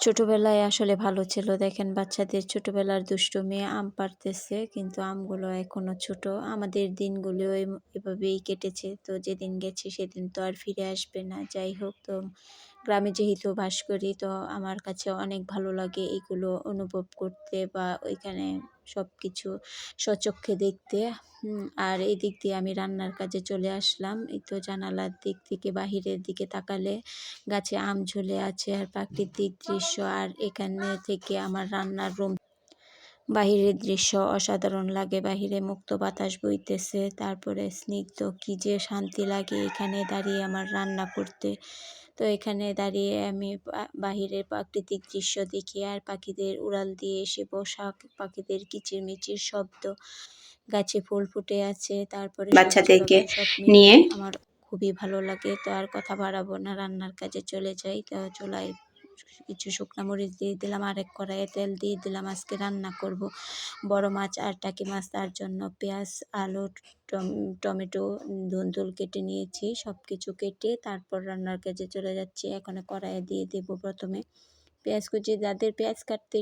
ছোটবেলায় আসলে ভালো ছিল। দেখেন বাচ্চাদের ছোটবেলার দুষ্টুমি, আম পাড়তেছে কিন্তু আমগুলো এখনো ছোট। আমাদের দিনগুলো এভাবেই কেটেছে। তো যেদিন গেছে সেদিন তো আর ফিরে আসবে না। যাই হোক, তো গ্রামে যেহেতু বাস করি, তো আমার কাছে অনেক ভালো লাগে এগুলো অনুভব করতে বা ওইখানে সবকিছু স্বচক্ষে দেখতে। আর এদিক দিয়ে আমি রান্নার কাজে চলে আসলাম। এই তো জানালার দিক থেকে বাহিরের দিকে তাকালে গাছে আম ঝুলে আছে আর প্রাকৃতিক দৃশ্য, আর এখানে থেকে আমার রান্নার রুম বাহিরের দৃশ্য অসাধারণ লাগে। বাহিরে মুক্ত বাতাস বইতেছে, তারপরে স্নিগ্ধ কি যে শান্তি লাগে এখানে দাঁড়িয়ে আমার রান্না করতে। তো এখানে দাঁড়িয়ে আমি বাহিরের প্রাকৃতিক দৃশ্য দেখি আর পাখিদের উড়াল দিয়ে এসে বসা, পাখিদের কিচিরমিচির শব্দ, গাছে ফুল ফুটে আছে, তারপরে সবজি বাচ্চাদেরকে বাগান সব নিয়ে। মিলিয়ে আমার খুবই ভালো লাগে। তো আর কথা বাড়াবো না, রান্নার কাজে চলে যাই। তো চুলায় কিছু শুকনা মরিচ দিয়ে দিলাম, আরেক কড়াইয়ে তেল দিয়ে দিলাম। আজকে রান্না করব বড় মাছ আর টাকি মাছ, তার জন্য পেঁয়াজ, আলু, টমেটো, ধুন্দুল কেটে নিয়েছি। সব কিছু কেটে তারপর রান্নার কাজে চলে যাচ্ছি। এখন কড়াইয়ে দিয়ে দেব প্রথমে পেঁয়াজ কুচি। যাদের পেঁয়াজ কাটতে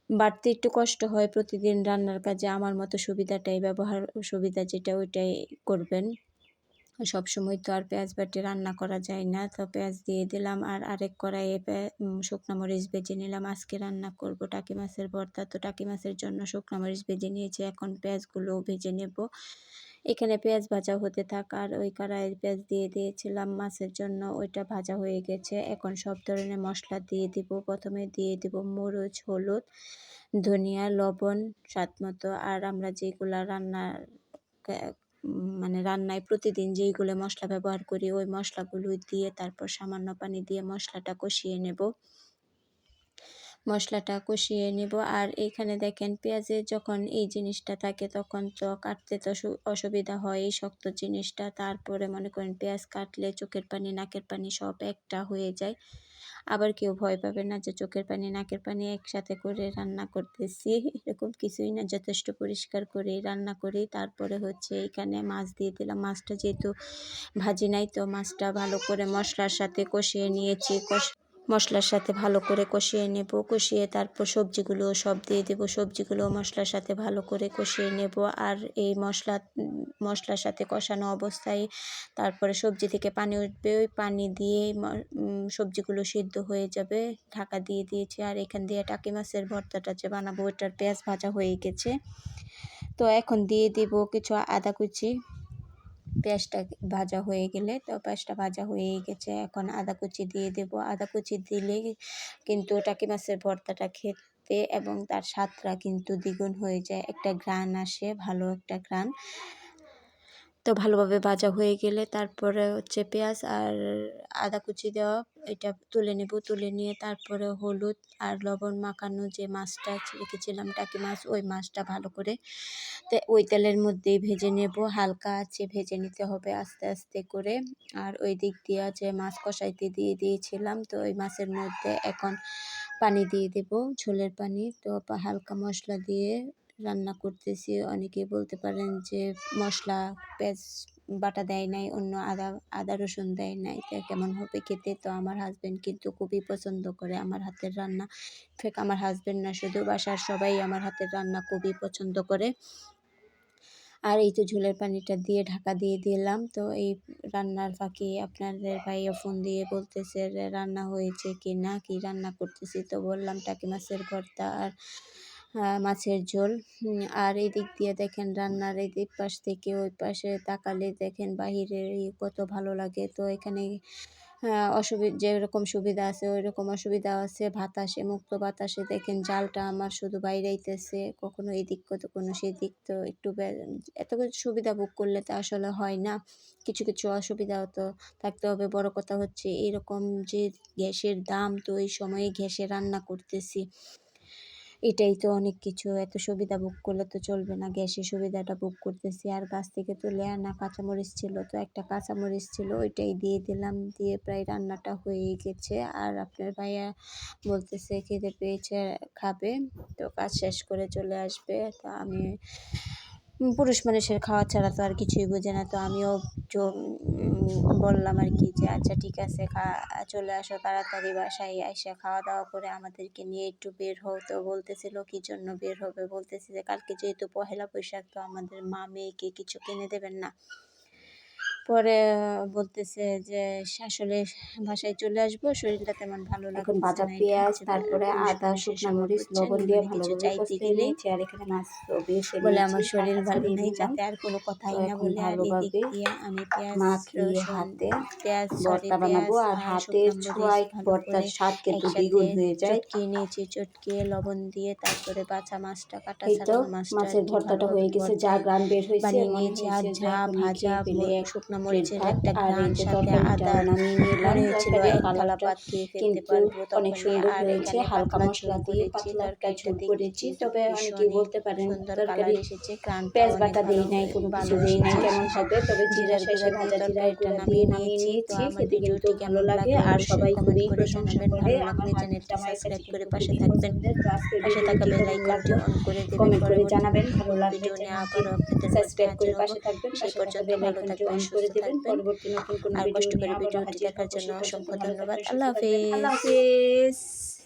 বাড়তে একটু কষ্ট হয় প্রতিদিন রান্নার কাজে, আমার মতো সুবিধাটাই ব্যবহার, সুবিধা যেটা ওইটাই করবেন। সবসময় তো আর পেঁয়াজ বাটে রান্না করা যায় না। তো পেঁয়াজ দিয়ে দিলাম আর আরেক কড়াইয়ে শুকনো মরিচ ভেজে নিলাম। আজকে রান্না করব টাকি মাছের ভর্তা। তো টাকি মাছের জন্য শুকনো মরিচ ভেজে নিয়েছি, এখন পেঁয়াজগুলোও ভেজে নেব। এখানে পেঁয়াজ ভাজা হতে থাক আর ওই কড়াইয়ে পেঁয়াজ দিয়ে দিয়েছিলাম মাছের জন্য, ওইটা ভাজা হয়ে গেছে। এখন সব ধরনের মশলা দিয়ে দিব। প্রথমে দিয়ে দিব মরিচ, হলুদ, ধনিয়া, লবণ স্বাদ মতো। আর আমরা যেগুলা মানে রান্নায় প্রতিদিন যেইগুলো মশলা ব্যবহার করি ওই মশলাগুলো দিয়ে তারপর সামান্য পানি দিয়ে মশলাটা কষিয়ে নেব। আর এইখানে দেখেন পেঁয়াজের যখন এই জিনিসটা থাকে তখন তো কাটতে তো অসুবিধা হয় এই শক্ত জিনিসটা। তারপরে মনে করেন পেঁয়াজ কাটলে চোখের পানি, নাকের পানি সব একটা হয়ে যায়। আবার কেউ ভয় পাবে না যে চোখের পানি, নাকের পানি একসাথে করে রান্না করতেছি, এরকম কিছুই না। যথেষ্ট পরিষ্কার করেই রান্না করি। তারপরে হচ্ছে এখানে মাছ দিয়ে দিলাম। মাছটা যেহেতু ভাজি নাই, তো মাছটা ভালো করে মশলার সাথে কষিয়ে নিয়েছি। মশলার সাথে ভালো করে কষিয়ে নেব। কষিয়ে তারপর সবজিগুলো সব দিয়ে দেব। সবজিগুলো মশলার সাথে ভালো করে কষিয়ে নেব। আর এই মশলার সাথে কষানো অবস্থায় তারপরে সবজি থেকে পানি উঠবে, ওই পানি দিয়ে সবজিগুলো সিদ্ধ হয়ে যাবে। ঢাকা দিয়ে দিয়েছি। আর এখান দিয়ে টাকি মাছের ভর্তাটা যে বানাবো ওটার পেঁয়াজ ভাজা হয়ে গেছে। তো এখন দিয়ে দিব কিছু আদা কুচি। পেঁয়াজটা ভাজা হয়ে গেলে, তো পেঁয়াজটা ভাজা হয়ে গেছে, এখন আদা কুচি দিয়ে দেব। আদা কুচি দিলে কিন্তু টাকি মাছের ভর্তাটা খেতে এবং তার স্বাদটা কিন্তু দ্বিগুণ হয়ে যায়, একটা ঘ্রাণ আসে, ভালো একটা ঘ্রাণ। তো ভালোভাবে ভাজা হয়ে গেলে তারপরে হচ্ছে পেঁয়াজ আর আদা কুচি দেওয়া, এটা তুলে নেব। তুলে নিয়ে তারপরে হলুদ আর লবণ মাখানো যে মাছটা রেখেছিলাম টাকি মাছ, ওই মাছটা ভালো করে ওই তেলের মধ্যেই ভেজে নেব। হালকা আঁচে ভেজে নিতে হবে আস্তে আস্তে করে। আর ওই দিক দিয়ে যে মাছ কষাইতে দিয়ে দিয়েছিলাম, তো ওই মাছের মধ্যে এখন পানি দিয়ে দেব, ঝোলের পানি। তো হালকা মশলা দিয়ে রান্না করতেছি। অনেকেই বলতে পারেন যে মশলা পেঁয়াজ বাটা দেয় নাই, অন্য আদা রসুন দেয় নাই, তা কেমন হবে খেতে। তো আমার হাজব্যান্ড কিন্তু খুবই পছন্দ করে আমার হাতের রান্না। আমার হাজব্যান্ড না, শুধু বাসার সবাই আমার হাতের রান্না খুবই পছন্দ করে। আর এই তো ঝোলের পানিটা দিয়ে ঢাকা দিয়ে দিলাম। তো এই রান্নার ফাঁকে আপনাদের ভাইয়া ফোন দিয়ে বলতেছে রান্না হয়েছে কি না, কি রান্না করতেছি। তো বললাম টাকি মাছের ভর্তা আর মাছের ঝোল। আর এই দিক দিয়ে দেখেন রান্নার এই দিক পাশ থেকে ওই পাশে তাকালে দেখেন বাহিরের কত ভালো লাগে। তো এখানে যেরকম সুবিধা আছে ওই রকম অসুবিধা আছে। মুক্ত বাতাসে দেখেন জালটা আমার শুধু বাইরেইতেছে, কখনো এদিক কখনো সেদিক। তো একটু এত কিছু সুবিধা ভোগ করলে তো আসলে হয় না, কিছু কিছু অসুবিধাও তো থাকতে হবে। বড় কথা হচ্ছে এরকম যে গ্যাসের দাম, তো এই সময়ে গ্যাসে রান্না করতেছি, এটাই তো অনেক কিছু। এত সুবিধা ভোগ করলে তো চলবে না, গ্যাসের সুবিধাটা ভোগ করতেছি। আর গাছ থেকে তুলে আনা কাঁচামরিচ ছিল, তো একটা কাঁচামরিচ ছিল, ওইটাই দিয়ে দিলাম। দিয়ে প্রায় রান্নাটা হয়ে গেছে। আর আপনার ভাইয়া বলতেছে খিদে পেয়েছে, খাবে, তো কাজ শেষ করে চলে আসবে। তো আমি পুরুষ মানুষের খাওয়া ছাড়া তো আর কিছুই বোঝে না। তো আমিও বললাম আর কি যে আচ্ছা ঠিক আছে চলে আসো তাড়াতাড়ি বাসায় আইসা খাওয়া দাওয়া করে আমাদেরকে নিয়ে একটু বের হও। তো বলতেছিল কি জন্য বের হবে, বলতেছে যে কালকে যেহেতু পহেলা বৈশাখ তো আমাদের মা মেয়েকে কিছু কিনে দেবেন না। পরে বলতেছে যে আসলে বাসায় চলে আসবো, শরীরটা তেমন ভালো এখন লাগতেছে ভাজা না। এটা পেঁয়াজ, হচ্ছে তারপরে পুরুষ আদা, মানুষের শুকনা স্বভাব, মরিচ, বুঝছেন? লবণ দিয়ে মানে কিছু ভালোভাবে চাইতে কষিয়ে গেলেই নিয়েছি। আর এখানে মাছ বেছে বলে নিয়েছি, আমার শরীর কাঁটা ভালো ছাড়িয়ে নেই, নিলাম। যাতে আর কোনো তো কথাই না এখন বলে। আর এদিক ভালোভাবে দিয়ে আমি মাখিয়ে হাতে ভর্তা বানাবো। পেঁয়াজ আর আর হাতের শুকনা মরিচ ছোঁয়ায় ভালো ভর্তার করে স্বাদ কিন্তু একসাথে দ্বিগুণ হয়ে যায়। চটকিয়ে নিয়েছি। চটকিয়ে লবণ দিয়ে তারপরে বাছা মাছটা, কাটা এই তো ছাড়ানো মাছটা আর মাছের কি ভর্তাটা ভালোভাবে হয়ে গেছে, যা ভর্তায় গ্রান বের হয়েছে বানিয়ে মনে নিয়েছি। আর হয়েছে যে এখনই ভাজা খেয়ে ফেলি এক শুকনা প্লেট মরিচের ভাত। একটা আর ঘ্রাণ, এই যে সাথে তরকারিটাও আদার, নামিয়ে নিলাম। মনে হয়েছিল তরকারির এক থালা কালারটা ভাত খেয়ে ফেলতে কিন্তু পারবো অনেক তখনই। সুন্দর আর হয়েছে, এখানে হালকা পাতলা ঝোল মশলা দিয়ে করেছি, পাতলা একটা তরকারিটা ঝোল করেছি। দেখতেছি তবে অনেকেই ভীষণই বলতে পারেন সুন্দর তরকারি কালার এসেছে, ঘ্রাণটাও পেঁয়াজ অনেক বাটা দেই নাই, কোনো কিছু ভালো দেই নাই, এসেছে। কেমন শেষে হবে। তবে জিরা জিরার শেষে গুঁড়া দিয়ে ভাজা জিরার তরকারিটা গুঁড়া দিয়ে নামিয়ে নামিয়ে নিয়েছি। তো নিয়েছি। আমার খেতে কিন্তু ভিডিওটি ভালো কেমন লাগে লাগলো আর অবশ্যই সবাই কমেন্ট খুবই করে প্রশংসা জানাবেন। করে। ভালো আমার লাগলে হাতেরটা চ্যানেলটি মায়ের কাছে সাবস্ক্রাইব করে কিন্তু পাশে খুবই থাকবেন। পছন্দের। তো আজকের পাশে ভিডিওটি থাকা বেল কেমন আইকনটি লাগলো অন করে দেবেন। কমেন্ট করে পরবর্তী জানাবেন। ভালো নতুন লাগলে ভিডিও নিয়ে চ্যানেলটি আবারও আপনাদের মাঝে সাবস্ক্রাইব করে হাজির হব। পাশে থাকবেন। সেই পাশে থাকা পর্যন্ত বেল ভালো আইকনটি থাকবেন, অন করে সুস্থ দেবেন। থাকবেন। পরবর্তী নতুন কোনো আর ভিডিও কষ্ট নিয়ে করে আবারও ভিডিওটি হাজির দেখার হব। জন্য সে পর্যন্ত অসংখ্য ভালো ধন্যবাদ। থাকবেন, সুস্থ আল্লাহ থাকবেন। আল্লাহ হাফেজ। হাফেজ।